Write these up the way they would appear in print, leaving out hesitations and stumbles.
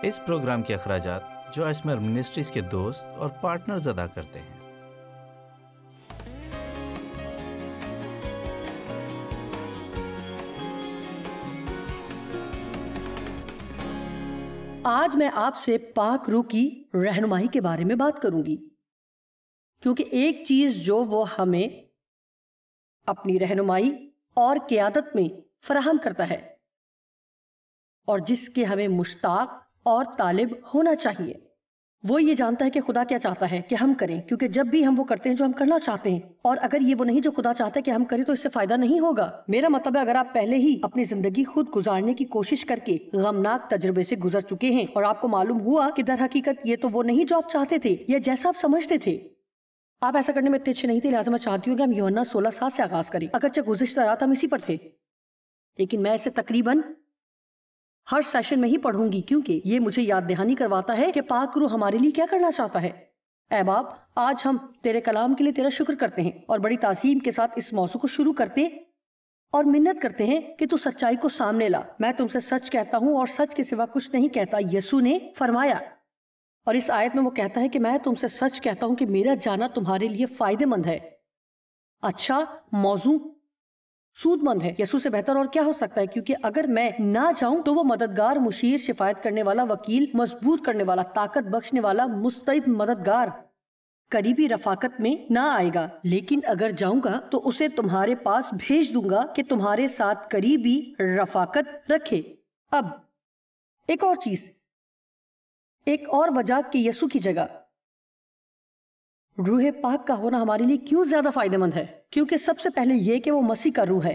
اس programme کے اخراجات جو اسمر منسٹریز کے دوست اور پارٹنرز ادا کرتے ہیں۔ آج میں آپ سے پاک روح کی رہنمائی کے بارے میں بات کروں گی، کیونکہ ایک چیز جو وہ ہمیں اپنی رہنمائی اور قیادت میں فراہم کرتا ہے اور جس کے ہمیں مشتاق اور طالب ہونا چاہیے، وہ یہ جانتا ہے کہ خدا کیا چاہتا ہے کہ ہم کریں، کیونکہ جب بھی ہم وہ کرتے ہیں جو ہم کرنا چاہتے ہیں، اور اگر یہ وہ نہیں جو خدا چاہتا ہے کہ ہم کریں تو اس سے فائدہ نہیں ہوگا۔ میرا مطلب ہے اگر آپ پہلے ہی اپنی زندگی خود گزارنے کی کوشش کر کے غمناک تجربے سے گزر چکے ہیں اور آپ کو معلوم ہوا کہ در حقیقت یہ تو وہ نہیں جو آپ چاہتے تھے یا جیسا آپ سمجھتے تھے، آپ ایسا کرنے میں اتنے اچھے نہیں تھے، لہٰذا میں چاہتی ہوں کہ ہم یوحنا 16:7 سے آغاز کریں، اگرچہ گزشتہ رات ہم اسی پر تھے، لیکن میں اسے تقریباً ہر سیشن میں ہی پڑھوں گی، کیونکہ یہ مجھے یاد دہانی کرواتا ہے کہ پاک روح ہمارے لیے کیا کرنا چاہتا ہے۔ اے باپ، آج ہم تیرے کلام کے لیے تیرا شکر کرتے ہیں اور بڑی تعظیم کے ساتھ اس موضوع کو شروع کرتے اور منت کرتے ہیں کہ تو سچائی کو سامنے لا۔ میں تم سے سچ کہتا ہوں اور سچ کے سوا کچھ نہیں کہتا، یسوع نے فرمایا، اور اس آیت میں وہ کہتا ہے کہ میں تم سے سچ کہتا ہوں کہ میرا جانا تمہارے لیے فائدہ مند ہے۔ اچھا موضوع سود مند ہے، یسوع سے بہتر اور کیا ہو سکتا ہے، کیونکہ اگر میں نہ جاؤں تو وہ مددگار، مشیر، شفایت کرنے والا، وکیل، مضبوط کرنے والا، طاقت بخشنے والا، مستعد مددگار قریبی رفاقت میں نہ آئے گا، لیکن اگر جاؤں گا تو اسے تمہارے پاس بھیج دوں گا کہ تمہارے ساتھ قریبی رفاقت رکھے۔ اب ایک اور چیز، ایک اور وجہ کہ یسوع کی جگہ روح پاک کا ہونا ہمارے لیے کیوں زیادہ فائدہ مند ہے، کیونکہ سب سے پہلے یہ کہ وہ مسیح کا روح ہے۔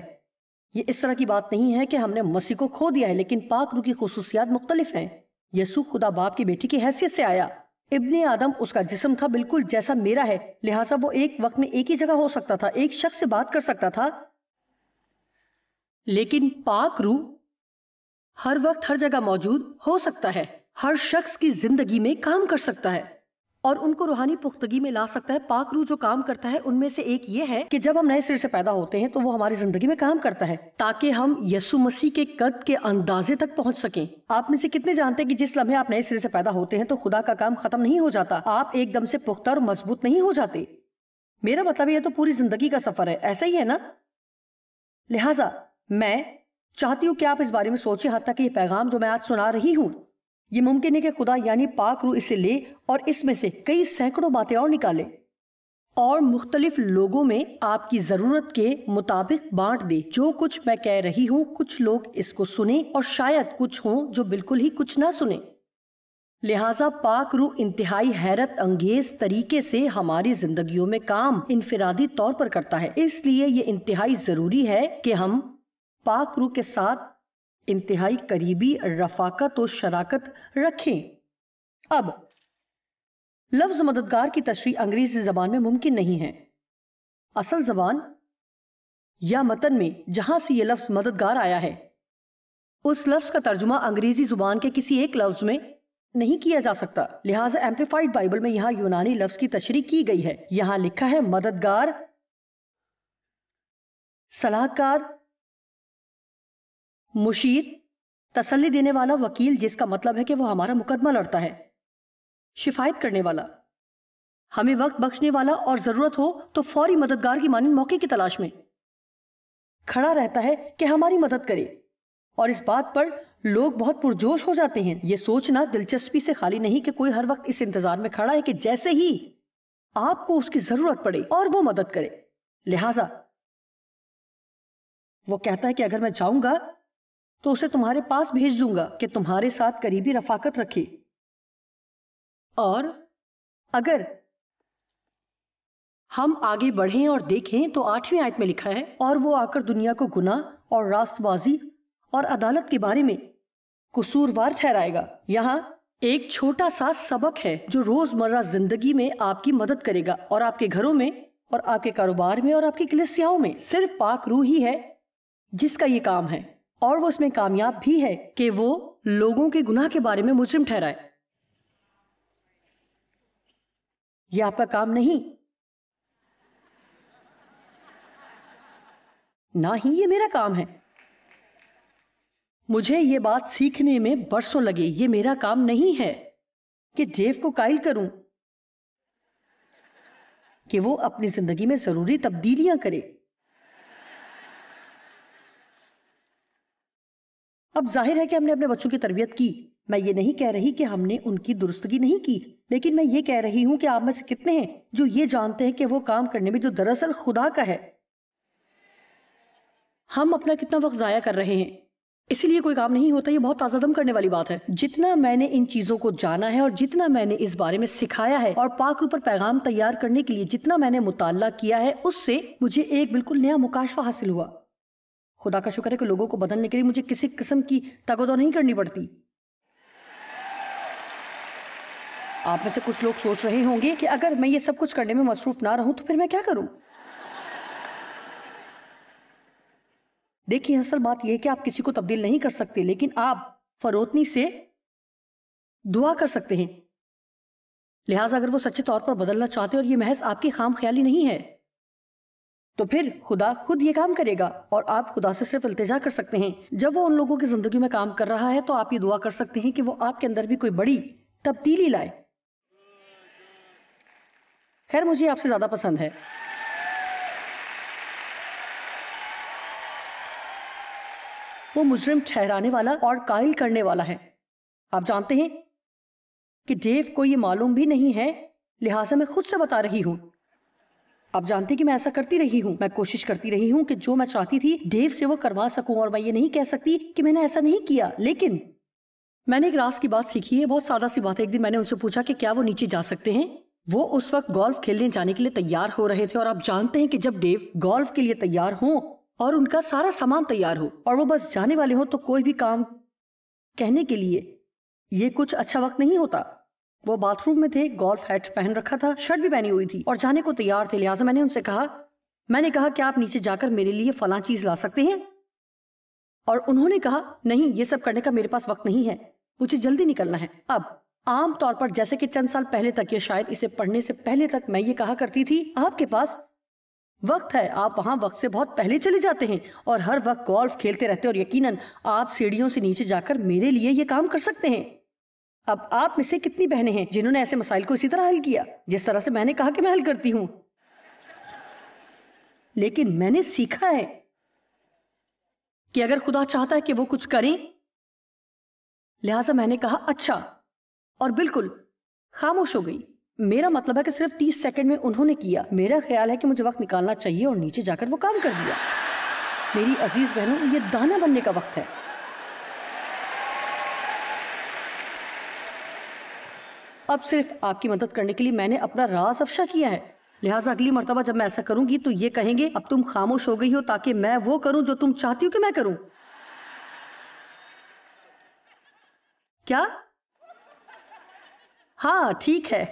یہ اس طرح کی بات نہیں ہے کہ ہم نے مسیح کو کھو دیا ہے، لیکن پاک روح کی خصوصیات مختلف ہیں۔ یسوع خدا باپ کی بیٹی کی حیثیت سے آیا، ابن آدم اس کا جسم تھا بالکل جیسا میرا ہے، لہٰذا وہ ایک وقت میں ایک ہی جگہ ہو سکتا تھا، ایک شخص سے بات کر سکتا تھا، لیکن پاک روح ہر وقت ہر جگہ موجود ہو سکتا ہے، ہر شخص کی زندگی میں کام کر سکتا ہے اور ان کو روحانی پختگی میں لا سکتا ہے۔ پاک روح جو کام کرتا ہے ان میں سے ایک یہ ہے کہ جب ہم نئے سرے سے پیدا ہوتے ہیں تو وہ ہماری زندگی میں کام کرتا ہے تاکہ ہم یسوع مسیح کے قد کے اندازے تک پہنچ سکیں۔ آپ میں سے کتنے جانتے ہیں کہ جس لمحے آپ نئے سرے سے پیدا ہوتے ہیں تو خدا کا کام ختم نہیں ہو جاتا، آپ ایک دم سے پختہ اور مضبوط نہیں ہو جاتے۔ میرا مطلب یہ تو پوری زندگی کا سفر ہے، ایسا ہی ہے نا؟ لہٰذا میں چاہتی ہوں کہ آپ اس بارے میں سوچیں، حتیٰ کہ یہ پیغام جو میں آج سنا رہی ہوں، یہ ممکن ہے کہ خدا یعنی پاک روح اسے لے اور اس میں سے کئی سینکڑوں باتیں اور نکالے اور مختلف لوگوں میں آپ کی ضرورت کے مطابق بانٹ دے۔ جو کچھ میں کہہ رہی ہوں کچھ لوگ اس کو سنیں اور شاید کچھ ہوں جو بالکل ہی کچھ نہ سنیں۔ لہٰذا پاک روح انتہائی حیرت انگیز طریقے سے ہماری زندگیوں میں کام انفرادی طور پر کرتا ہے، اس لیے یہ انتہائی ضروری ہے کہ ہم پاک روح کے ساتھ انتہائی قریبی رفاقت و شراکت رکھیں۔ اب لفظ مددگار کی تشریح انگریزی زبان میں ممکن نہیں ہے۔ اصل زبان یا متن میں جہاں سے یہ لفظ مددگار آیا ہے، اس لفظ کا ترجمہ انگریزی زبان کے کسی ایک لفظ میں نہیں کیا جا سکتا، لہٰذا ایمپلیفائڈ بائبل میں یہاں یونانی لفظ کی تشریح کی گئی ہے۔ یہاں لکھا ہے مددگار، صلاح کار، مشیر، تسلی دینے والا، وکیل جس کا مطلب ہے کہ وہ ہمارا مقدمہ لڑتا ہے، شفایت کرنے والا، ہمیں وقت بخشنے والا اور ضرورت ہو تو فوری مددگار کی مانند موقع کی تلاش میں کھڑا رہتا ہے کہ ہماری مدد کرے۔ اور اس بات پر لوگ بہت پرجوش ہو جاتے ہیں۔ یہ سوچنا دلچسپی سے خالی نہیں کہ کوئی ہر وقت اس انتظار میں کھڑا ہے کہ جیسے ہی آپ کو اس کی ضرورت پڑے اور وہ مدد کرے۔ لہٰذا وہ کہتا ہے کہ اگر میں چاہوں گا تو اسے تمہارے پاس بھیج دوں گا کہ تمہارے ساتھ قریبی رفاقت رکھے۔ اور اگر ہم آگے بڑھیں اور دیکھیں تو 8ویں آیت میں لکھا ہے، اور وہ آ کر دنیا کو گناہ اور راست بازی اور عدالت کے بارے میں قصوروار ٹھہرائے گا۔ یہاں ایک چھوٹا سا سبق ہے جو روزمرہ زندگی میں آپ کی مدد کرے گا، اور آپ کے گھروں میں اور آپ کے کاروبار میں اور آپ کی کلیسیاؤں میں صرف پاک روح ہی ہے جس کا یہ کام ہے، اور وہ اس میں کامیاب بھی ہے کہ وہ لوگوں کے گناہ کے بارے میں مجرم ٹھہرائے۔ یہ آپ کا کام نہیں، نہ ہی یہ میرا کام ہے۔ مجھے یہ بات سیکھنے میں برسوں لگے. یہ میرا کام نہیں ہے کہ ڈیو کو قائل کروں کہ وہ اپنی زندگی میں ضروری تبدیلیاں کرے. اب ظاہر ہے کہ ہم نے اپنے بچوں کی تربیت کی. میں یہ نہیں کہہ رہی کہ ہم نے ان کی درستگی نہیں کی، لیکن میں یہ کہہ رہی ہوں کہ آپ میں سے کتنے ہیں جو یہ جانتے ہیں کہ وہ کام کرنے میں جو دراصل خدا کا ہے، ہم اپنا کتنا وقت ضائع کر رہے ہیں. اسی لیے کوئی کام نہیں ہوتا. یہ بہت تازہ دم کرنے والی بات ہے. جتنا میں نے ان چیزوں کو جانا ہے اور جتنا میں نے اس بارے میں سکھایا ہے اور پاک روح پر پیغام تیار کرنے کے لیے جتنا میں نے مطالعہ کیا ہے، اس سے مجھے ایک بالکل نیا مکاشفہ حاصل ہوا. خدا کا شکر ہے کہ لوگوں کو بدلنے کے لیے مجھے کسی قسم کی تگ و دو نہیں کرنی پڑتی. آپ میں سے کچھ لوگ سوچ رہے ہوں گے کہ اگر میں یہ سب کچھ کرنے میں مصروف نہ رہوں تو پھر میں کیا کروں؟ دیکھیں، اصل بات یہ ہے کہ آپ کسی کو تبدیل نہیں کر سکتے، لیکن آپ فروتنی سے دعا کر سکتے ہیں. لہٰذا اگر وہ سچے طور پر بدلنا چاہتے اور یہ محض آپ کی خام خیالی نہیں ہے تو پھر خدا خود یہ کام کرے گا اور آپ خدا سے صرف التجا کر سکتے ہیں. جب وہ ان لوگوں کی زندگی میں کام کر رہا ہے تو آپ یہ دعا کر سکتے ہیں کہ وہ آپ کے اندر بھی کوئی بڑی تبدیلی لائے. خیر، مجھے آپ سے زیادہ پسند ہے. وہ مجرم ٹھہرانے والا اور قائل کرنے والا ہے. آپ جانتے ہیں کہ ڈیو کو یہ معلوم بھی نہیں ہے، لہٰذا میں خود سے بتا رہی ہوں. آپ جانتے ہیں کہ میں ایسا کرتی رہی ہوں. میں کوشش کرتی رہی ہوں کہ جو میں چاہتی تھی ڈیو سے وہ کروا سکوں، اور میں یہ نہیں کہہ سکتی کہ میں نے ایسا نہیں کیا. لیکن میں نے ایک راز کی بات سیکھی ہے، بہت سادہ سی بات ہے. ایک دن میں نے ان سے پوچھا کہ کیا وہ نیچے جا سکتے ہیں. وہ اس وقت گولف کھیلنے جانے کے لیے تیار ہو رہے تھے، اور آپ جانتے ہیں کہ جب ڈیو گولف کے لیے تیار ہوں اور ان کا سارا سامان تیار ہو اور وہ بس جانے والے ہوں تو کوئی بھی کام کہنے کے لیے یہ کچھ اچھا وقت نہیں ہوتا. وہ باتھ روم میں تھے، گولف ہیٹ پہن رکھا تھا، شرٹ بھی پہنی ہوئی تھی اور جانے کو تیار تھے. لہٰذا میں نے ان سے کہا کہ آپ نیچے جا کر میرے لیے فلاں چیز لا سکتے ہیں؟ اور انہوں نے کہا نہیں، یہ سب کرنے کا میرے پاس وقت نہیں ہے، مجھے جلدی نکلنا ہے. اب عام طور پر جیسے کہ چند سال پہلے تک یا شاید اسے پڑھنے سے پہلے تک میں یہ کہا کرتی تھی آپ کے پاس وقت ہے، آپ وہاں وقت سے بہت پہلے چلے جاتے ہیں اور ہر وقت گولف کھیلتے رہتے، اور یقیناً آپ سیڑھیوں سے نیچے جا کر میرے لیے یہ کام کر سکتے ہیں. اب آپ میں سے کتنی بہنیں ہیں جنہوں نے ایسے مسائل کو اسی طرح حل کیا جس طرح سے میں نے کہا کہ میں حل کرتی ہوں؟ لیکن میں نے سیکھا ہے کہ اگر خدا چاہتا ہے کہ وہ کچھ کریں، لہٰذا میں نے کہا اچھا، اور بالکل خاموش ہو گئی. میرا مطلب ہے کہ صرف 30 سیکنڈ میں انہوں نے کیا. میرا خیال ہے کہ مجھے وقت نکالنا چاہیے اور نیچے جا کر وہ کام کر دیا. میری عزیز بہنوں، یہ دانا بننے کا وقت ہے. اب صرف آپ کی مدد کرنے کے لیے میں نے اپنا راز افشا کیا ہے. لہٰذا اگلی مرتبہ جب میں ایسا کروں گی تو یہ کہیں گے اب تم خاموش ہو گئی ہو تاکہ میں وہ کروں جو تم چاہتی ہو کہ میں کروں. کیا؟ ہاں ٹھیک ہے.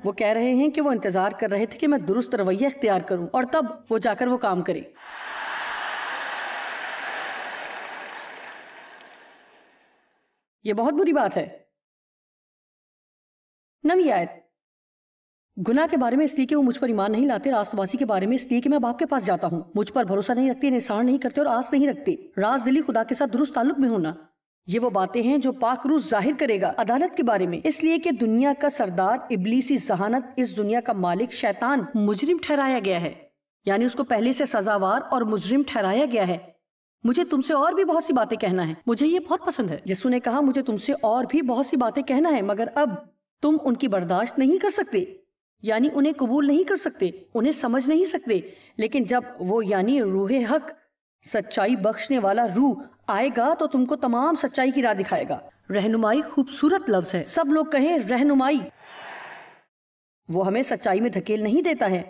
وہ کہہ رہے ہیں کہ وہ انتظار کر رہے تھے کہ میں درست رویہ اختیار کروں اور تب وہ جا کر وہ کام کرے. یہ بہت بری بات ہے. 9 آیت. گناہ کے بارے میں اس لیے کہ وہ مجھ پر ایمان نہیں لاتے، راست بازی کے بارے میں اس لیے کہ میں باپ کے پاس جاتا ہوں. مجھ پر بھروسہ نہیں رکھتے، انحصار نہیں کرتے اور آس نہیں رکھتے. راز دلی خدا کے ساتھ درست تعلق میں ہونا، یہ وہ باتیں ہیں جو پاک روح ظاہر کرے گا. عدالت کے بارے میں اس لیے کہ دنیا کا سردار ابلیسی ذہانت، اس دنیا کا مالک شیطان مجرم ٹھہرایا گیا ہے، یعنی اس کو پہلے سے سزاوار اور مجرم ٹھہرایا گیا ہے. مجھے تم سے اور بھی بہت سی باتیں کہنا ہے. مجھے یہ بہت پسند ہے. یسوع نے کہا مجھے تم سے اور بھی بہت سی باتیں کہنا ہے، مگر اب تم ان کی برداشت نہیں کر سکتے، یعنی انہیں قبول نہیں کر سکتے، انہیں سمجھ نہیں سکتے. لیکن جب وہ یعنی روح حق، سچائی بخشنے والا روح آئے گا تو تم کو تمام سچائی کی راہ دکھائے گا. رہنمائی خوبصورت لفظ ہے. سب لوگ کہیں رہنمائی. وہ ہمیں سچائی میں دھکیل نہیں دیتا ہے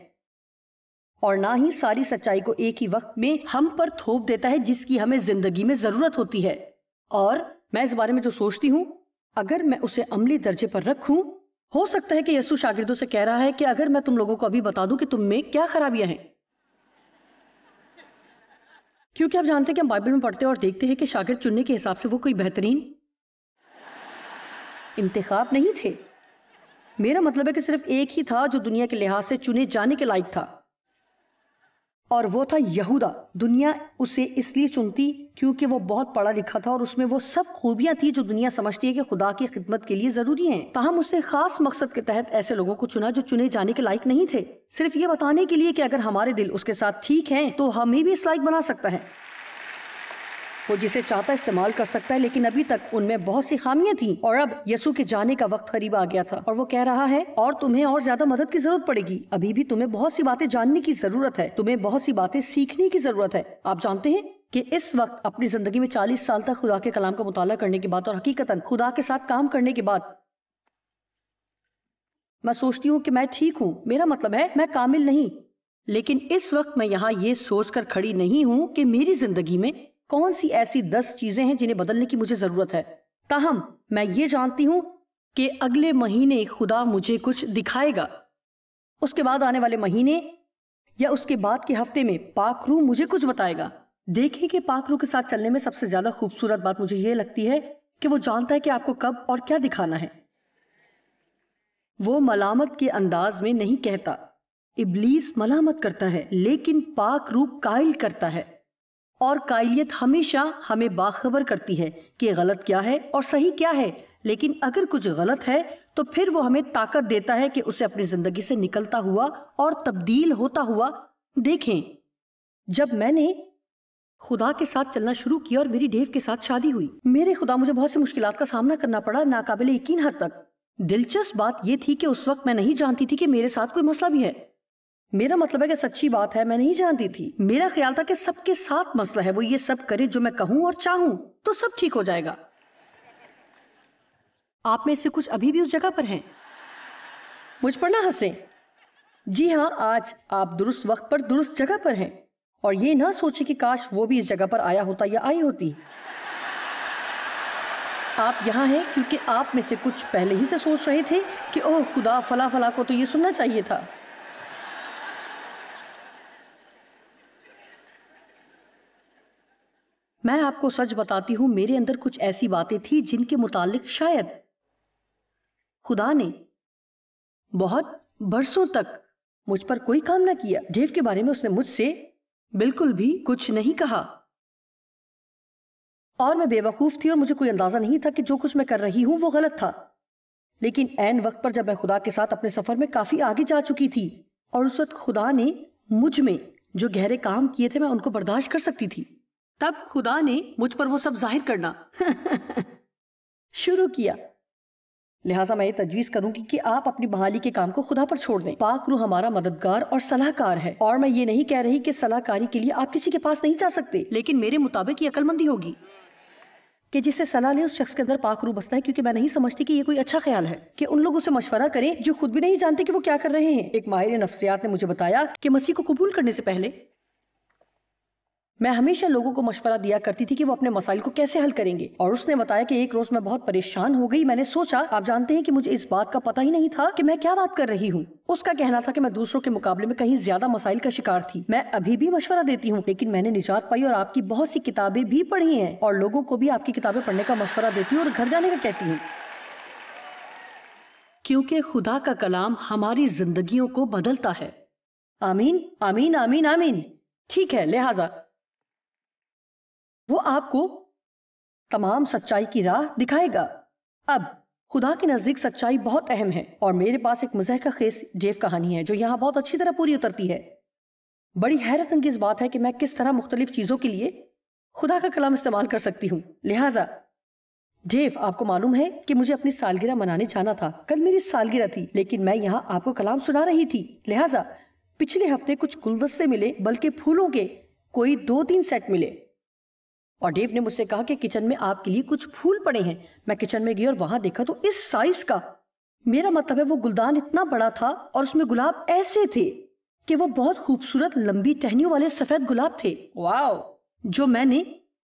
اور نہ ہی ساری سچائی کو ایک ہی وقت میں ہم پر تھوپ دیتا ہے جس کی ہمیں زندگی میں ضرورت ہوتی ہے. اور میں اس بارے میں جو سوچتی ہوں، اگر میں اسے عملی درجے پر رکھوں، ہو سکتا ہے کہ یسوع شاگردوں سے کہہ رہا ہے کہ اگر میں تم لوگوں کو ابھی بتا دوں کہ تم میں کیا خرابیاں ہیں. کیونکہ آپ جانتے ہیں کہ ہم بائبل میں پڑھتے اور دیکھتے ہیں کہ شاگرد چننے کے حساب سے وہ کوئی بہترین انتخاب نہیں تھے. میرا مطلب ہے کہ صرف ایک ہی تھا جو دنیا کے لحاظ سے چنے جانے کے لائق تھا. اور وہ تھا یہودا۔ دنیا اسے اس لیے چنتی کیونکہ وہ بہت پڑھا لکھا تھا اور اس میں وہ سب خوبیاں تھی جو دنیا سمجھتی ہے کہ خدا کی خدمت کے لیے ضروری ہیں۔ تاہم اس نے خاص مقصد کے تحت ایسے لوگوں کو چنا جو چنے جانے کے لائق نہیں تھے، صرف یہ بتانے کے لیے کہ اگر ہمارے دل اس کے ساتھ ٹھیک ہیں تو ہمیں بھی اس لائق بنا سکتا ہے۔ وہ جسے چاہتا استعمال کر سکتا ہے، لیکن ابھی تک ان میں بہت سی خامیاں تھیں، اور اب یسوع کے جانے کا وقت قریب آ گیا تھا، اور وہ کہہ رہا ہے اور تمہیں اور زیادہ مدد کی ضرورت پڑے گی۔ ابھی بھی تمہیں بہت سی باتیں جاننے کی ضرورت ہے، تمہیں بہت سی باتیں سیکھنے کی ضرورت ہے۔ آپ جانتے ہیں کہ اس وقت اپنی زندگی میں 40 سال تک خدا کے کلام کا مطالعہ کرنے کے بعد اور حقیقتاً خدا کے ساتھ کام کرنے کے بعد میں سوچتی ہوں کہ میں ٹھیک ہوں، میرا مطلب ہے میں کامل نہیں، لیکن اس وقت میں یہاں یہ سوچ کر کھڑی نہیں ہوں کہ میری زندگی میں کون سی ایسی 10 چیزیں ہیں جنہیں بدلنے کی مجھے ضرورت ہے۔ تاہم میں یہ جانتی ہوں کہ اگلے مہینے خدا مجھے کچھ دکھائے گا، اس کے بعد آنے والے مہینے یا اس کے بعد کے ہفتے میں پاک روح مجھے کچھ بتائے گا۔ دیکھیں کہ پاک روح کے ساتھ چلنے میں سب سے زیادہ خوبصورت بات مجھے یہ لگتی ہے کہ وہ جانتا ہے کہ آپ کو کب اور کیا دکھانا ہے۔ وہ ملامت کے انداز میں نہیں کہتا، ابلیس ملامت کرتا ہے، لیکن پاک روح قائل کرتا ہے، اور قائلیت ہمیشہ ہمیں باخبر کرتی ہے کہ غلط کیا ہے اور صحیح کیا ہے، لیکن اگر کچھ غلط ہے تو پھر وہ ہمیں طاقت دیتا ہے کہ اسے اپنی زندگی سے نکلتا ہوا اور تبدیل ہوتا ہوا دیکھیں۔ جب میں نے خدا کے ساتھ چلنا شروع کیا اور میری ڈیو کے ساتھ شادی ہوئی، میرے خدا مجھے بہت سی مشکلات کا سامنا کرنا پڑا، ناقابل یقین حد تک۔ دلچسپ بات یہ تھی کہ اس وقت میں نہیں جانتی تھی کہ میرے ساتھ کوئی مسئلہ بھی ہے۔ میرا مطلب ہے کہ سچی بات ہے، میں نہیں جانتی تھی۔ میرا خیال تھا کہ سب کے ساتھ مسئلہ ہے، وہ یہ سب کرے جو میں کہوں اور چاہوں تو سب ٹھیک ہو جائے گا۔ آپ میں سے کچھ ابھی بھی اس جگہ پر ہیں، مجھ پر نہ ہنسیں۔ جی ہاں، آج آپ درست وقت پر درست جگہ پر ہیں، اور یہ نہ سوچیں کہ کاش وہ بھی اس جگہ پر آیا ہوتا یا آئی ہوتی۔ آپ یہاں ہیں کیونکہ آپ میں سے کچھ پہلے ہی سے سوچ رہے تھے کہ اوہ خدا، فلاں فلاں کو تو یہ سننا چاہیے تھا۔ میں آپ کو سچ بتاتی ہوں، میرے اندر کچھ ایسی باتیں تھیں جن کے متعلق شاید خدا نے بہت برسوں تک مجھ پر کوئی کام نہ کیا۔ ڈیو کے بارے میں اس نے مجھ سے بالکل بھی کچھ نہیں کہا، اور میں بے وقوف تھی اور مجھے کوئی اندازہ نہیں تھا کہ جو کچھ میں کر رہی ہوں وہ غلط تھا۔ لیکن عین وقت پر جب میں خدا کے ساتھ اپنے سفر میں کافی آگے جا چکی تھی، اور اس وقت خدا نے مجھ میں جو گہرے کام کیے تھے میں ان کو برداشت کر سکتی تھی، تب خدا نے مجھ پر وہ سب ظاہر کرنا شروع کیا۔ لہٰذا میں یہ تجویز کروں گی کہ آپ اپنی بحالی کے کام کو خدا پر چھوڑ دیں۔ پاک روح ہمارا مددگار اور صلاح کار ہے، اور میں یہ نہیں کہہ رہی کہ صلاح کاری کے لیے آپ کسی کے پاس نہیں جا سکتے، لیکن میرے مطابق یہ عقل مندی ہوگی کہ جسے صلاح لے اس شخص کے اندر پاک روح بستا ہے، کیونکہ میں نہیں سمجھتی کہ یہ کوئی اچھا خیال ہے کہ ان لوگوں سے مشورہ کریں جو خود بھی نہیں جانتے کہ وہ کیا کر رہے ہیں۔ ایک ماہر نفسیات نے مجھے بتایا کہ مسیح کو قبول کرنے سے پہلے میں ہمیشہ لوگوں کو مشورہ دیا کرتی تھی کہ وہ اپنے مسائل کو کیسے حل کریں گے، اور اس نے بتایا کہ ایک روز میں بہت پریشان ہو گئی۔ میں نے سوچا، آپ جانتے ہیں کہ مجھے اس بات کا پتہ ہی نہیں تھا کہ میں کیا بات کر رہی ہوں۔ اس کا کہنا تھا کہ میں دوسروں کے مقابلے میں کہیں زیادہ مسائل کا شکار تھی۔ میں ابھی بھی مشورہ دیتی ہوں، لیکن میں نے نجات پائی اور آپ کی بہت سی کتابیں بھی پڑھی ہیں، اور لوگوں کو بھی آپ کی کتابیں پڑھنے کا مشورہ دیتی ہوں اور گھر جانے کا کہتی ہوں، کیونکہ خدا کا کلام ہماری زندگیوں کو بدلتا ہے۔ آمین آمین آمین آمین۔ ٹھیک ہے، لہٰذا وہ آپ کو تمام سچائی کی راہ دکھائے گا۔ اب خدا کے نزدیک سچائی بہت اہم ہے، اور میرے پاس ایک مضحکہ کا خیز ڈیو کہانی ہے جو یہاں بہت اچھی طرح پوری اترتی ہے۔ بڑی حیرت انگیز بات ہے کہ میں کس طرح مختلف چیزوں کے لیے خدا کا کلام استعمال کر سکتی ہوں۔ لہٰذا ڈیو، آپ کو معلوم ہے کہ مجھے اپنی سالگرہ منانے جانا تھا، کل میری سالگرہ تھی، لیکن میں یہاں آپ کو کلام سنا رہی تھی۔ لہٰذا پچھلے ہفتے کچھ گلدستے ملے، بلکہ پھولوں کے کوئی 2-3 سیٹ ملے، اور ڈیو نے مجھ سے کہا کہ کچن میں آپ کے لیے کچھ پھول پڑے ہیں۔ میں کچن میں گئی اور وہاں دیکھا تو اس سائز کا، میرا مطلب ہے وہ گلدان اتنا بڑا تھا، اور اس میں گلاب ایسے تھے کہ وہ بہت خوبصورت لمبی ٹہنیوں والے سفید گلاب تھے، واو، جو میں نے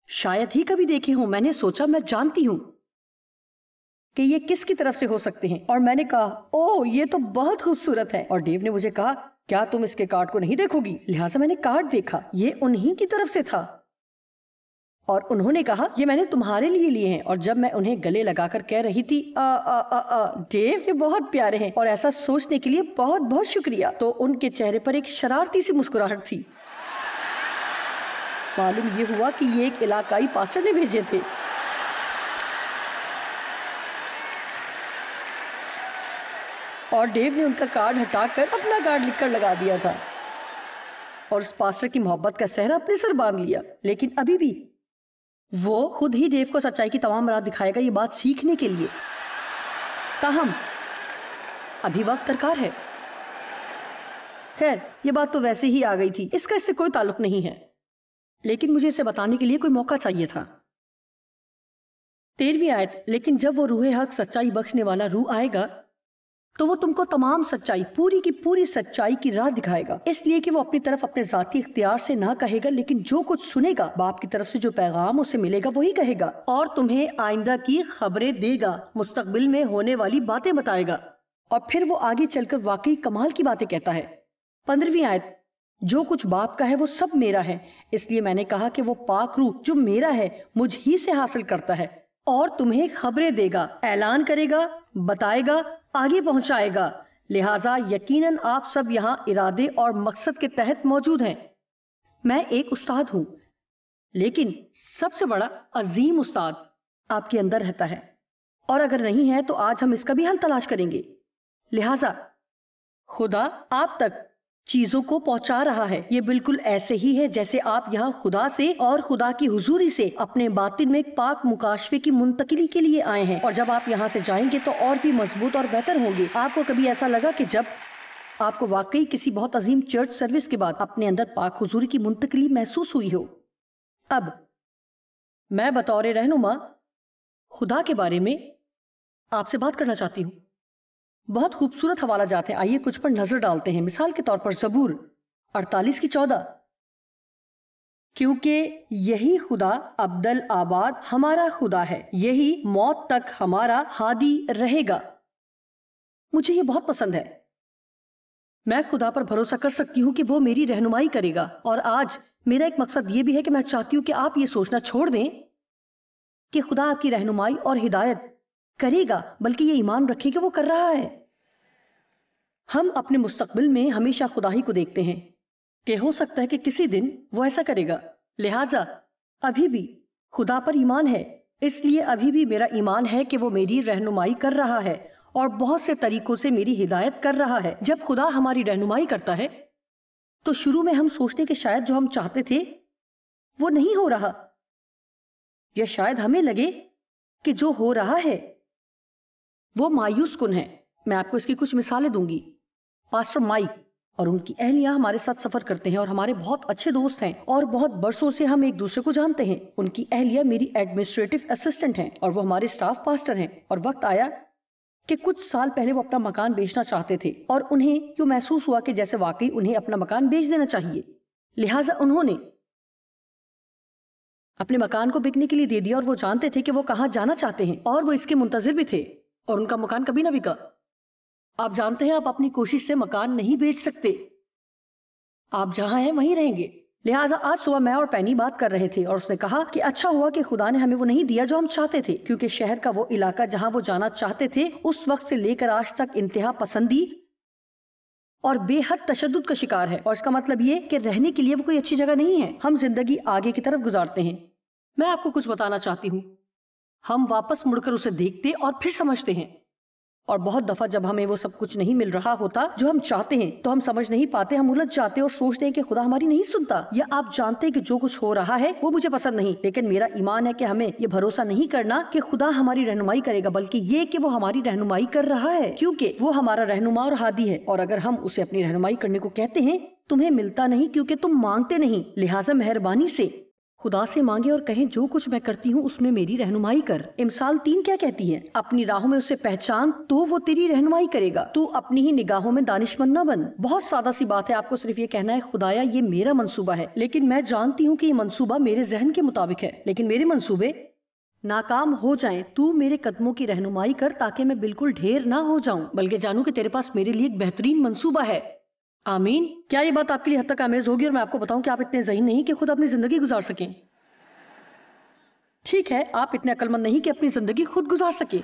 شاید ہی کبھی دیکھے ہوں۔ میں نے سوچا میں جانتی ہوں کہ یہ کس کی طرف سے ہو سکتے ہیں، اور میں نے کہا اوہ یہ تو بہت خوبصورت ہے، اور ڈیو نے مجھے کہا کیا تم اس کے کارڈ کو نہیں دیکھو گی؟ لہٰذا میں نے کارڈ دیکھا، یہ انہی کی طرف سے تھا، اور انہوں نے کہا یہ میں نے تمہارے لیے لیے ہیں، اور جب میں انہیں گلے لگا کر کہہ رہی تھی ڈیو یہ بہت پیارے ہیں اور ایسا سوچنے کے لیے بہت بہت شکریہ، تو ان کے چہرے پر ایک شرارتی سی مسکراہٹ تھی۔ معلوم یہ ہوا کہ یہ ایک علاقائی پاسٹر نے بھیجے تھے۔ اور ڈیو نے ان کا کارڈ ہٹا کر اپنا کارڈ لکھ کر لگا دیا تھا اور اس پاسٹر کی محبت کا سہرا اپنے سر باندھ لیا۔ لیکن ابھی بھی وہ خود ہی ڈیو کو سچائی کی تمام راہ دکھائے گا، یہ بات سیکھنے کے لیے۔ تاہم ابھی وقت درکار ہے۔ خیر، یہ بات تو ویسے ہی آ گئی تھی، اس کا اس سے کوئی تعلق نہیں ہے، لیکن مجھے اسے بتانے کے لیے کوئی موقع چاہیے تھا۔ 13ویں آیت، لیکن جب وہ روح حق سچائی بخشنے والا روح آئے گا تو وہ تم کو تمام سچائی، پوری کی پوری سچائی کی راہ دکھائے گا، اس لیے کہ وہ اپنی طرف اپنے ذاتی اختیار سے نہ کہے گا، لیکن جو کچھ سنے گا باپ کی طرف سے جو پیغام اسے ملے گا وہی کہے گا، اور تمہیں آئندہ کی خبریں دے گا، مستقبل میں ہونے والی باتیں بتائے گا، اور پھر وہ آگے چل کر واقعی کمال کی باتیں کہتا ہے۔ 15ویں آیت، جو کچھ باپ کا ہے وہ سب میرا ہے، اس لیے میں نے کہا کہ وہ پاک روح جو میرا ہے مجھ ہی سے حاصل کرتا ہے، اور تمہیں خبریں دے گا، اعلان کرے گا، بتائے گا، آگے پہنچائے گا، لہٰذا یقیناً آپ سب یہاں ارادے اور مقصد کے تحت موجود ہیں۔ میں ایک استاد ہوں، لیکن سب سے بڑا عظیم استاد آپ کے اندر رہتا ہے، اور اگر نہیں ہے تو آج ہم اس کا بھی حل تلاش کریں گے۔ لہٰذا خدا آپ تک چیزوں کو پہنچا رہا ہے، یہ بالکل ایسے ہی ہے جیسے آپ یہاں خدا سے اور خدا کی حضوری سے اپنے باطن میں ایک پاک مکاشفے کی منتقلی کے لیے آئے ہیں، اور جب آپ یہاں سے جائیں گے تو اور بھی مضبوط اور بہتر ہوں گے۔ آپ کو کبھی ایسا لگا کہ جب آپ کو واقعی کسی بہت عظیم چرچ سروس کے بعد اپنے اندر پاک حضوری کی منتقلی محسوس ہوئی ہو؟ اب میں بطور رہنما خدا کے بارے میں آپ سے بات کرنا چاہتی ہوں۔ بہت خوبصورت حوالہ جات ہیں، آئیے کچھ پر نظر ڈالتے ہیں۔ مثال کے طور پر زبور 48:14، کیونکہ یہی خدا ابدالآباد ہمارا خدا ہے، یہی موت تک ہمارا ہادی رہے گا۔ مجھے یہ بہت پسند ہے۔ میں خدا پر بھروسہ کر سکتی ہوں کہ وہ میری رہنمائی کرے گا، اور آج میرا ایک مقصد یہ بھی ہے کہ میں چاہتی ہوں کہ آپ یہ سوچنا چھوڑ دیں کہ خدا آپ کی رہنمائی اور ہدایت کرے گا، بلکہ یہ ایمان رکھیں کہ وہ کر رہا ہے۔ ہم اپنے مستقبل میں ہمیشہ خدا ہی کو دیکھتے ہیں کہ ہو سکتا ہے کہ کسی دن وہ ایسا کرے گا، لہٰذا ابھی بھی خدا پر ایمان ہے، اس لیے ابھی بھی میرا ایمان ہے کہ وہ میری رہنمائی کر رہا ہے اور بہت سے طریقوں سے میری ہدایت کر رہا ہے۔ جب خدا ہماری رہنمائی کرتا ہے تو شروع میں ہم سوچتے ہیں کہ شاید جو ہم چاہتے تھے وہ نہیں ہو رہا، یا شاید ہمیں لگے کہ جو ہو رہا ہے وہ مایوس کن ہے۔ میں آپ کو اس کی کچھ مثالیں دوں گی۔ پاسٹر مائک اور ان کی اہلیہ ہمارے ساتھ سفر کرتے ہیں اور ہمارے بہت اچھے دوست ہیں اور بہت برسوں سے ہم ایک دوسرے کو جانتے ہیں۔ ان کی اہلیہ میری ایڈمنسٹریٹو اسسٹنٹ ہیں اور وہ ہمارے سٹاف پاسٹر ہیں، اور وقت آیا کہ کچھ سال پہلے وہ اپنا مکان بیچنا چاہتے تھے، اور انہیں کیوں محسوس ہوا کہ جیسے واقعی انہیں اپنا مکان بیچ دینا چاہیے، لہٰذا انہوں نے اپنے مکان کو بکنے کے لیے دے دیا، اور وہ جانتے تھے کہ وہ کہاں جانا چاہتے ہیں اور وہ اس کے منتظر بھی تھے، اور ان کا مکان کبھی نہ بکا۔ آپ جانتے ہیں آپ اپنی کوشش سے مکان نہیں بیچ سکتے، آپ جہاں ہیں وہیں رہیں گے۔ لہٰذا آج صبح میں اور پینی بات کر رہے تھے اور اس نے کہا کہ اچھا ہوا کہ خدا نے ہمیں وہ نہیں دیا جو ہم چاہتے تھے، کیونکہ شہر کا وہ علاقہ جہاں وہ جانا چاہتے تھے اس وقت سے لے کر آج تک انتہا پسندی اور بے حد تشدد کا شکار ہے، اور اس کا مطلب یہ کہ رہنے کے لیے وہ کوئی اچھی جگہ نہیں ہے۔ ہم زندگی آگے کی طرف گزارتے ہیں۔ میں آپ کو کچھ بتانا چاہتی ہوں، ہم واپس مڑ کر اسے دیکھتے اور پھر سمجھتے ہیں، اور بہت دفعہ جب ہمیں وہ سب کچھ نہیں مل رہا ہوتا جو ہم چاہتے ہیں تو ہم سمجھ نہیں پاتے، ہم الجھ جاتے اور سوچتے ہیں کہ خدا ہماری نہیں سنتا، یا آپ جانتے ہیں کہ جو کچھ ہو رہا ہے وہ مجھے پسند نہیں، لیکن میرا ایمان ہے کہ ہمیں یہ بھروسہ نہیں کرنا کہ خدا ہماری رہنمائی کرے گا، بلکہ یہ کہ وہ ہماری رہنمائی کر رہا ہے، کیونکہ وہ ہمارا رہنما اور ہادی ہے، اور اگر ہم اسے اپنی رہنمائی کرنے کو کہتے ہیں تمہیں ملتا نہیں کیونکہ تم مانگتے نہیں، لہٰذا مہربانی سے خدا سے مانگے اور کہیں جو کچھ میں کرتی ہوں اس میں میری رہنمائی کر۔ امثال 3 کیا کہتی ہے؟ اپنی راہوں میں اسے پہچان تو وہ تیری رہنمائی کرے گا، تو اپنی ہی نگاہوں میں دانشمند نہ بن۔ بہت سادہ سی بات ہے، آپ کو صرف یہ کہنا ہے خدایا یہ میرا منصوبہ ہے، لیکن میں جانتی ہوں کہ یہ منصوبہ میرے ذہن کے مطابق ہے، لیکن میرے منصوبے ناکام ہو جائیں تو میرے قدموں کی رہنمائی کر تاکہ میں بالکل ڈھیر نہ ہو جاؤں، بلکہ جانوں کہ تیرے پاس میرے لیے ایک بہترین منصوبہ ہے۔ آمین۔ کیا یہ بات آپ کے لیے حد تک آمیز ہوگی؟ اور میں آپ کو بتاؤں کہ آپ اتنے ذہین نہیں کہ خود اپنی زندگی گزار سکیں۔ ٹھیک ہے، آپ اتنے عقل مند نہیں کہ اپنی زندگی خود گزار سکیں۔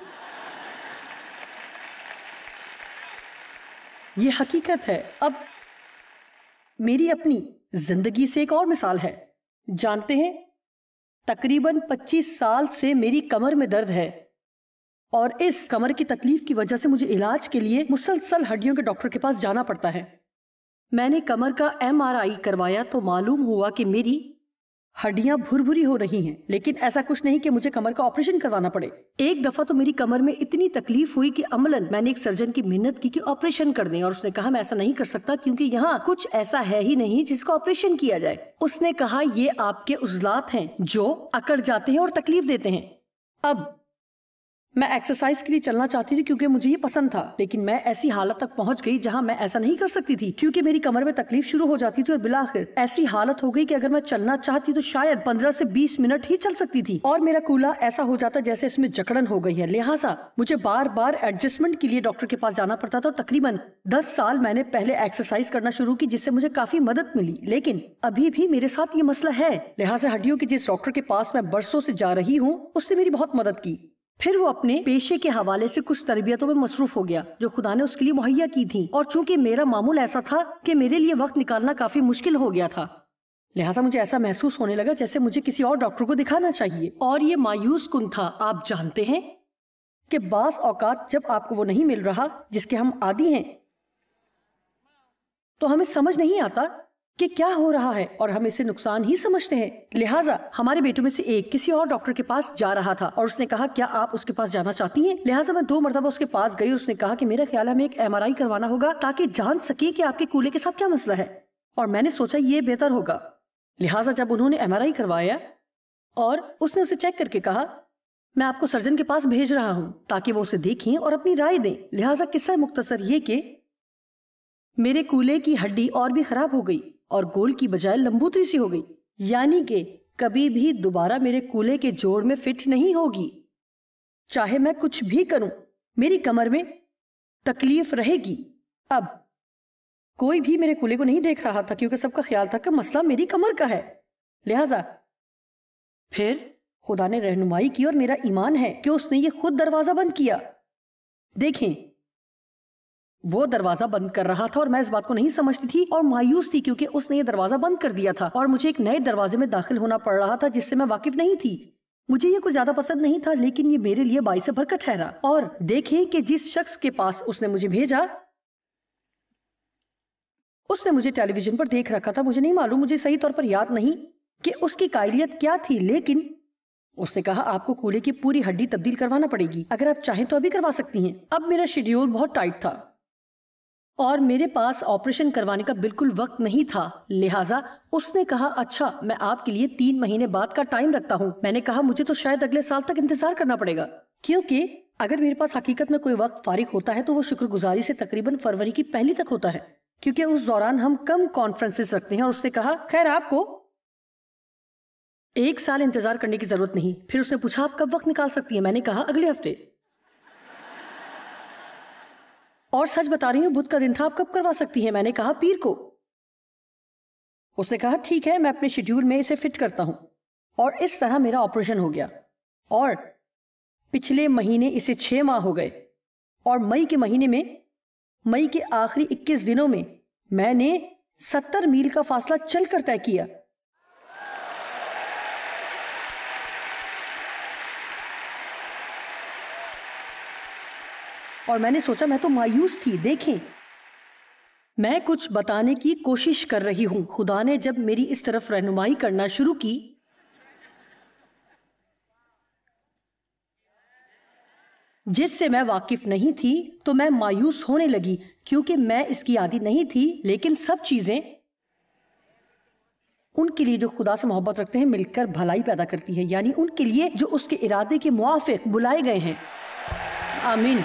یہ حقیقت ہے۔ اب میری اپنی زندگی سے ایک اور مثال ہے۔ جانتے ہیں تقریباً 25 سال سے میری کمر میں درد ہے اور اس کمر کی تکلیف کی وجہ سے مجھے علاج کے لیے مسلسل ہڈیوں کے ڈاکٹر کے پاس جانا پڑتا ہے۔ میں نے کمر کا MRI کروایا تو معلوم ہوا کہ میری ہڈیاں بھری ہو رہی ہیں، لیکن ایسا کچھ نہیں کہ مجھے کمر کا آپریشن کروانا پڑے۔ ایک دفعہ تو میری کمر میں اتنی تکلیف ہوئی کہ عملاً میں نے ایک سرجن کی محنت کی کہ آپریشن کر دیں، اور اس نے کہا میں ایسا نہیں کر سکتا کیونکہ یہاں کچھ ایسا ہے ہی نہیں جس کا آپریشن کیا جائے۔ اس نے کہا یہ آپ کے عضلات ہیں جو اکڑ جاتے ہیں اور تکلیف دیتے ہیں۔ اب میں ایکسرسائز کے لیے چلنا چاہتی تھی کیونکہ مجھے یہ پسند تھا، لیکن میں ایسی حالت تک پہنچ گئی جہاں میں ایسا نہیں کر سکتی تھی کیونکہ میری کمر میں تکلیف شروع ہو جاتی تھی، اور بالآخر ایسی حالت ہو گئی کہ اگر میں چلنا چاہتی تو شاید 15 سے 20 منٹ ہی چل سکتی تھی، اور میرا کولا ایسا ہو جاتا جیسے اس میں جکڑن ہو گئی ہے، لہٰذا مجھے بار بار ایڈجسٹمنٹ کے لیے ڈاکٹر کے پاس جانا پڑتا تھا، اور تقریباً 10 سال میں نے پہلے ایکسرسائز کرنا شروع کی جس سے مجھے کافی مدد ملی، لیکن ابھی بھی میرے ساتھ یہ مسئلہ ہے، لہٰذا ہڈیوں کے جس ڈاکٹر کے پاس میں برسوں سے جا رہی ہوں اس نے میری بہت مدد کی۔ پھر وہ اپنے پیشے کے حوالے سے کچھ تربیتوں میں مصروف ہو گیا جو خدا نے اس کے لیے مہیا کی تھی، اور چونکہ میرا معمول ایسا تھا کہ میرے لیے وقت نکالنا کافی مشکل ہو گیا تھا، لہٰذا مجھے ایسا محسوس ہونے لگا جیسے مجھے کسی اور ڈاکٹر کو دکھانا چاہیے، اور یہ مایوس کن تھا۔ آپ جانتے ہیں کہ بعض اوقات جب آپ کو وہ نہیں مل رہا جس کے ہم عادی ہیں تو ہمیں سمجھ نہیں آتا کہ کیا ہو رہا ہے، اور ہم اسے نقصان ہی سمجھتے ہیں۔ لہٰذا ہمارے بیٹوں میں سے ایک کسی اور ڈاکٹر کے پاس جا رہا تھا، اور اس نے کہا کیا آپ اس کے پاس جانا چاہتی ہیں؟ لہٰذا میں 2 مرتبہ اس کے پاس گئی، اور اس نے کہا کہ میرا خیال ہے ہمیں ایک MRI کروانا ہوگا تاکہ جان سکے کہ آپ کے کولے کے ساتھ کیا مسئلہ ہے، اور میں نے سوچا یہ بہتر ہوگا۔ لہٰذا جب انہوں نے MRI کروایا اور اس نے اسے چیک کر کے کہا میں آپ کو سرجن کے پاس بھیج رہا ہوں تاکہ وہ اسے دیکھیں اور اپنی رائے دیں۔ لہٰذا قصہ مختصر یہ کہ میرے کولے کی ہڈی اور بھی خراب ہو گئی اور گول کی بجائے لمبوتری سی ہو گئی، یعنی کہ کبھی بھی دوبارہ میرے کولے کے جوڑ میں فٹ نہیں ہوگی، چاہے میں کچھ بھی کروں میری کمر میں تکلیف رہے گی۔ اب کوئی بھی میرے کولے کو نہیں دیکھ رہا تھا کیونکہ سب کا خیال تھا کہ مسئلہ میری کمر کا ہے، لہٰذا پھر خدا نے رہنمائی کی، اور میرا ایمان ہے کہ اس نے یہ خود دروازہ بند کیا۔ دیکھیں وہ دروازہ بند کر رہا تھا اور میں اس بات کو نہیں سمجھتی تھی اور مایوس تھی کیونکہ اس نے یہ دروازہ بند کر دیا تھا، اور مجھے ایک نئے دروازے میں داخل ہونا پڑ رہا تھا جس سے میں واقف نہیں تھی۔ مجھے یہ کچھ زیادہ پسند نہیں تھا، لیکن یہ میرے لیے باعث برکت ٹھہرا۔ اور دیکھیں کہ جس شخص کے پاس اس نے مجھے بھیجا اس نے مجھے ٹیلی ویژن پر دیکھ رکھا تھا، مجھے نہیں معلوم، مجھے صحیح طور پر یاد نہیں کہ اس کی قائلیت کیا تھی، لیکن اس نے کہا آپ کو کولے کی پوری ہڈی تبدیل کروانا پڑے گی، اگر آپ چاہیں تو ابھی کروا سکتی ہیں۔ اب میرا شیڈیول بہت ٹائٹ تھا اور میرے پاس آپریشن کروانے کا بالکل وقت نہیں تھا، لہٰذا اس نے کہا اچھا میں آپ کے لیے 3 مہینے بعد کا ٹائم رکھتا ہوں۔ میں نے کہا مجھے تو شاید اگلے سال تک انتظار کرنا پڑے گا، کیونکہ اگر میرے پاس حقیقت میں کوئی وقت فارغ ہوتا ہے تو وہ شکر گزاری سے تقریباً فروری کی پہلی تک ہوتا ہے، کیونکہ اس دوران ہم کم کانفرنسز رکھتے ہیں۔ اور اس نے کہا خیر آپ کو 1 سال انتظار کرنے کی ضرورت نہیں۔ پھر اس نے پوچھا آپ کب وقت نکال سکتی ہیں؟ میں نے کہا اگلے ہفتے، اور سچ بتا رہی ہوں بدھ کا دن تھا، آپ کب کروا سکتی ہیں؟ میں نے کہا پیر کو۔ اس نے کہا ٹھیک ہے میں اپنے شیڈیول میں اسے فٹ کرتا ہوں، اور اس طرح میرا آپریشن ہو گیا، اور پچھلے مہینے اسے 6 ماہ ہو گئے، اور مئی کے آخری 21 دنوں میں میں نے 70 میل کا فاصلہ چل کر طے کیا۔ اور میں نے سوچا میں تو مایوس تھی، دیکھیں میں کچھ بتانے کی کوشش کر رہی ہوں۔ خدا نے جب میری اس طرف رہنمائی کرنا شروع کی جس سے میں واقف نہیں تھی تو میں مایوس ہونے لگی کیونکہ میں اس کی عادی نہیں تھی، لیکن سب چیزیں ان کے لیے جو خدا سے محبت رکھتے ہیں مل کر بھلائی پیدا کرتی ہے، یعنی ان کے لیے جو اس کے ارادے کے موافق بلائے گئے ہیں۔ آمین۔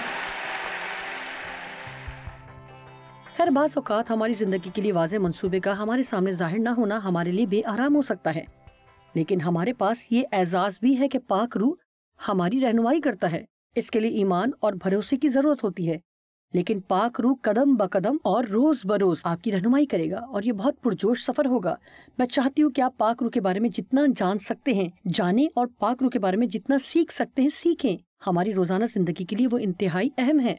خیر بعض اوقات ہماری زندگی کے لیے واضح منصوبے کا ہمارے سامنے ظاہر نہ ہونا ہمارے لیے بے آرام ہو سکتا ہے، لیکن ہمارے پاس یہ اعزاز بھی ہے کہ پاک روح ہماری رہنمائی کرتا ہے۔ اس کے لیے ایمان اور بھروسے کی ضرورت ہوتی ہے، لیکن پاک روح قدم بقدم اور روز بروز آپ کی رہنمائی کرے گا، اور یہ بہت پرجوش سفر ہوگا۔ میں چاہتی ہوں کہ آپ پاک روح کے بارے میں جتنا جان سکتے ہیں جانیں، اور پاک روح کے بارے میں جتنا سیکھ سکتے ہیں سیکھیں۔ ہماری روزانہ زندگی کے لیے وہ انتہائی اہم ہے۔